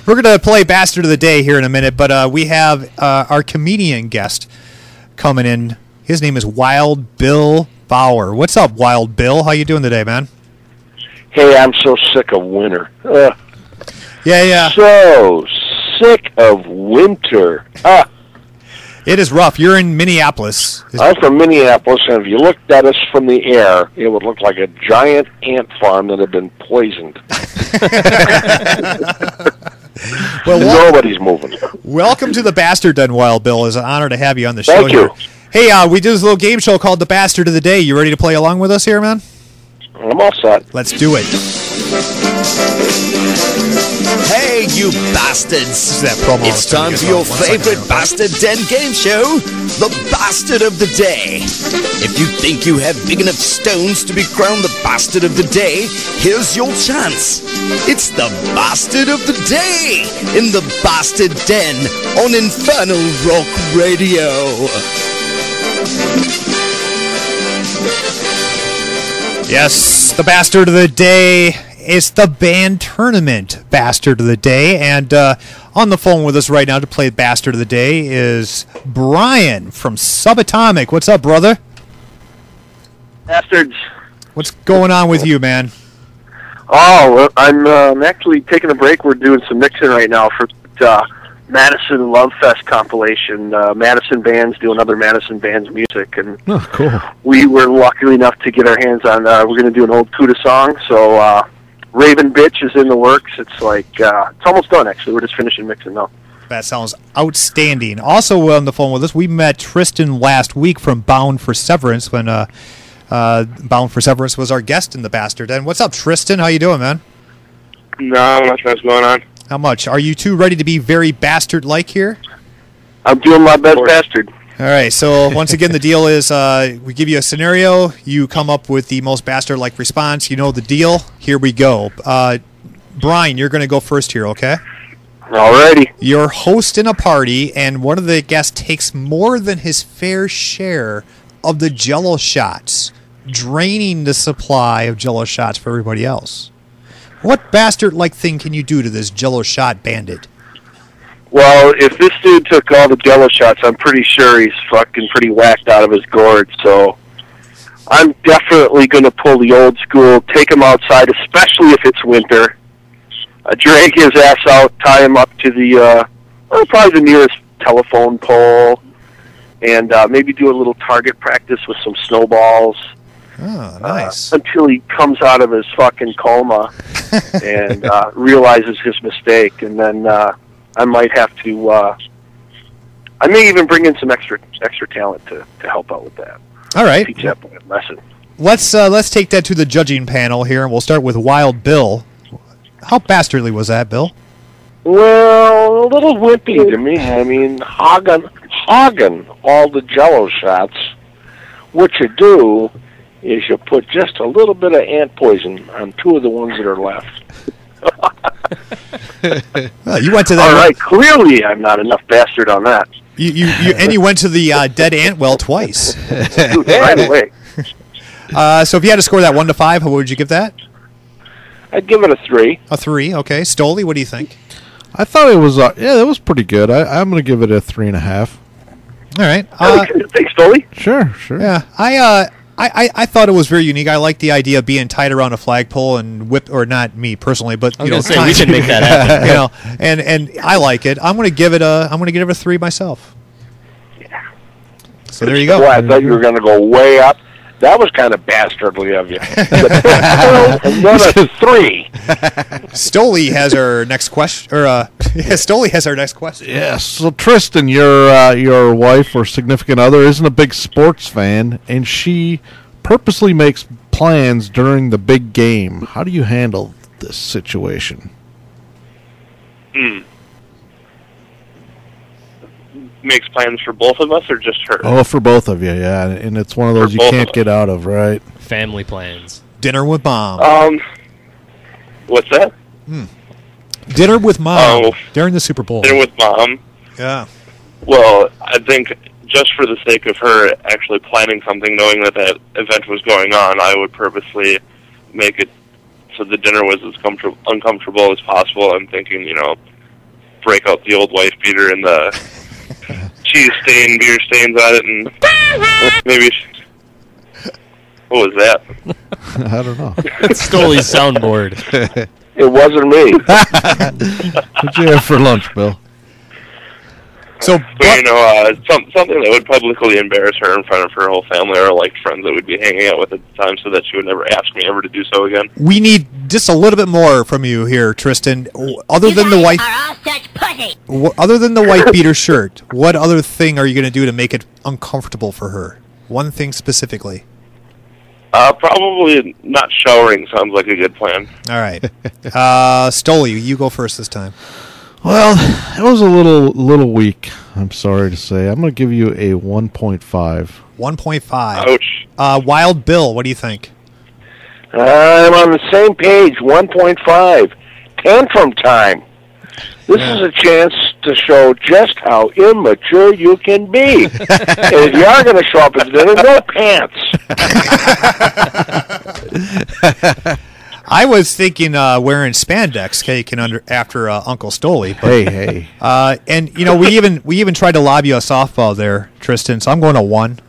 We're going to play Bastard of the Day here in a minute, but we have our comedian guest coming in. His name is Wild Bill Bauer. What's up, Wild Bill? How you doing today, man? Hey, I'm so sick of winter. Yeah. So sick of winter. It is rough. You're in Minneapolis. I'm from Minneapolis, and if you looked at us from the air, it would look like a giant ant farm that had been poisoned. Well, nobody's moving. Welcome to the Bastard Den, Wild Bill. It's an honor to have you on the show. Thank you. Here. Hey, we do this little game show called the Bastard of the Day. You ready to play along with us here, man? I'm all set. Let's do it. Hey, you bastards! That promo It's time for your favorite Bastard Den game show, the Bastard of the Day. If you think you have big enough stones to be crowned the Bastard of the Day, here's your chance. It's the Bastard of the Day in the Bastard Den on Infernal Rock Radio. Yes, the Bastard of the Day. It's the band tournament Bastard of the Day. And on the phone with us right now to play Bastard of the Day is Bryan from Subatomic. What's up, brother? Bastards. What's going on with you, man? Oh, well, I'm actually taking a break. We're doing some mixing right now for Madison Love Fest compilation. Madison bands do another Madison bands music, and cool. We were lucky enough to get our hands on. We're going to do an old Cuda song, so Raven Bitch is in the works. It's like it's almost done. Actually, we're just finishing mixing now. That sounds outstanding. Also on the phone with us, we met Tristan last week from Bound for Severance when Bound for Severance was our guest in the Bastard. And what's up, Tristan? How you doing, man? Not much what's going on. How much? Are you two ready to be very bastard-like here? I'm doing my best, bastard. All right, so once again, the deal is we give you a scenario. You come up with the most bastard-like response. You know the deal. Here we go. Bryan, you're going to go first here, okay? Alrighty. You're hosting a party, and one of the guests takes more than his fair share of the Jell-O shots, draining the supply of Jell-O shots for everybody else. What bastard-like thing can you do to this Jell-O shot bandit? Well, if this dude took all the Jell-O shots, I'm pretty sure he's fucking pretty whacked out of his gourd, so I'm definitely going to pull the old school, take him outside, especially if it's winter, drag his ass out, tie him up to the, probably the nearest telephone pole, and maybe do a little target practice with some snowballs. Oh, nice. Until he comes out of his fucking coma and realizes his mistake, and then I might have to. I may even bring in some extra talent to help out with that. All right. Teach that lesson. Let's take that to the judging panel here, and we'll start with Wild Bill. How bastardly was that, Bill? Well, a little wimpy to me. I mean, hogging all the Jell-O shots. What you do is you put just a little bit of ant poison on two of the ones that are left. Well, you went to that. All right, clearly I'm not enough bastard on that. You went to the dead ant well twice. Right away. So if you had to score that 1 to 5, how would you give that? I'd give it a 3. A 3, okay. Stoley, what do you think? I thought it was that was pretty good. I'm going to give it a 3.5. All right. Thanks, Stoley. Sure. Yeah, I thought it was very unique. I like the idea of being tied around a flagpole and whipped, or not me personally, but I was going to say we should make that happen. And I like it. I'm going to give it a 3 myself. Yeah. So there you go. Boy, I thought you were going to go way up. That was kind of bastardly of you. And then a 3. Stoley has our next question. Stoley has our next question. Yes. So Tristan, your wife or significant other isn't a big sports fan, and she purposely makes plans during the big game. How do you handle this situation? Makes plans for both of us or just her? Oh, for both of you, yeah. And it's one of those you can't get out of, right? Family plans. Dinner with mom. What's that? Dinner with mom during the Super Bowl. Dinner with mom. Yeah. Well, I think just for the sake of her actually planning something, knowing that event was going on, I would purposely make it so the dinner was as uncomfortable as possible. I'm thinking, break out the old wife beater and the cheese stain, beer stains on it, and maybe. What was that? I don't know. It's Stoley's soundboard. It wasn't me. What'd you have for lunch, Bill? So, something that would publicly embarrass her in front of her whole family or like friends that would be hanging out with at the time, so that she would never ask me ever to do so again. we need just a little bit more from you here, Tristan. Other than the white, other than the white beater shirt, what other thing are you going to do to make it uncomfortable for her? One thing specifically. Probably not showering sounds like a good plan. All right, Stoley, you go first this time. Well, it was a little weak, I'm sorry to say. I'm going to give you a 1.5. 1.5. Ouch. Wild Bill, what do you think? I'm on the same page, 1.5. Tantrum time. This is a chance to show just how immature you can be. And if you are going to show up at dinner, no pants. I was thinking wearing spandex caking after Uncle Stoley. Hey. And we even tried to lob you a softball there, Tristan. So I'm going to 1.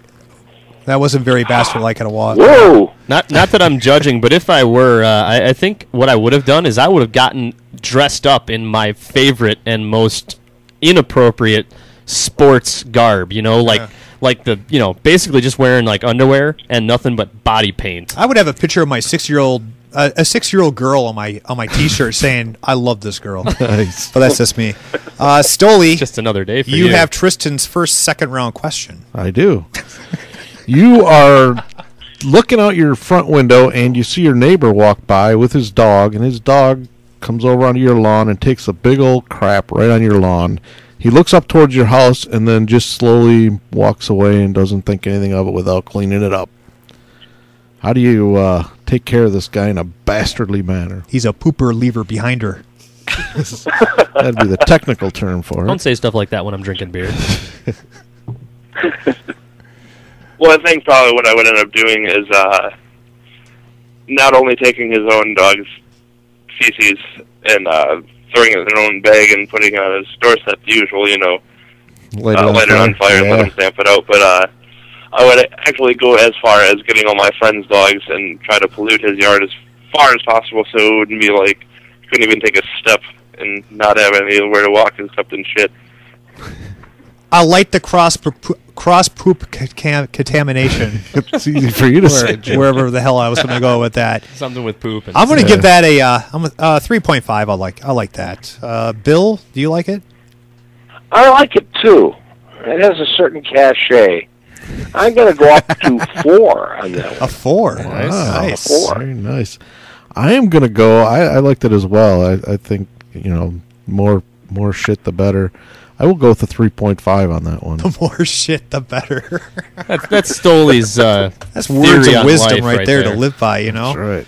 That wasn't very bastard-like at a walk. Whoa! Not that I'm judging, but if I were, I think what I would have done is I would have gotten dressed up in my favorite and most inappropriate sports garb. Like the basically just wearing like underwear and nothing but body paint. I would have a picture of my 6-year-old. A 6-year-old girl on my T-shirt saying, "I love this girl." Nice. But that's just me. Stoley, Just another day for you. you have Tristan's first second-round question. I do. You are looking out your front window, and you see your neighbor walk by with his dog, and his dog comes over onto your lawn and takes a big old crap right on your lawn. He looks up towards your house and then just slowly walks away and doesn't think anything of it without cleaning it up. How do you take care of this guy in a bastardly manner? He's a pooper lever behind her. That'd be the technical term for Don't it. say stuff like that when I'm drinking beer. Well, I think probably what I would end up doing is not only taking his own dog's feces and throwing it in their own bag and putting it on his doorstep, the usual, light it on fire and let him stamp it out, but I would actually go as far as getting all my friends' dogs and try to pollute his yard as far as possible, so it wouldn't be like you couldn't even take a step and not have anywhere to walk except in shit. I like the cross poop contamination. It's easy for you to say, Jim. Wherever the hell I was going to go with that. Something with poop. And I'm going to give that a 3.5. I like that. Bill, do you like it? I like it too. It has a certain cachet. I'm going to go up to 4 on that one. A 4. Nice. A 4. Very nice. I am going to go. I liked it as well. I think, more shit the better. I will go with a 3.5 on that one. The more shit, the better. That's Stoley's That's words theory of on wisdom life right there to live by, That's right.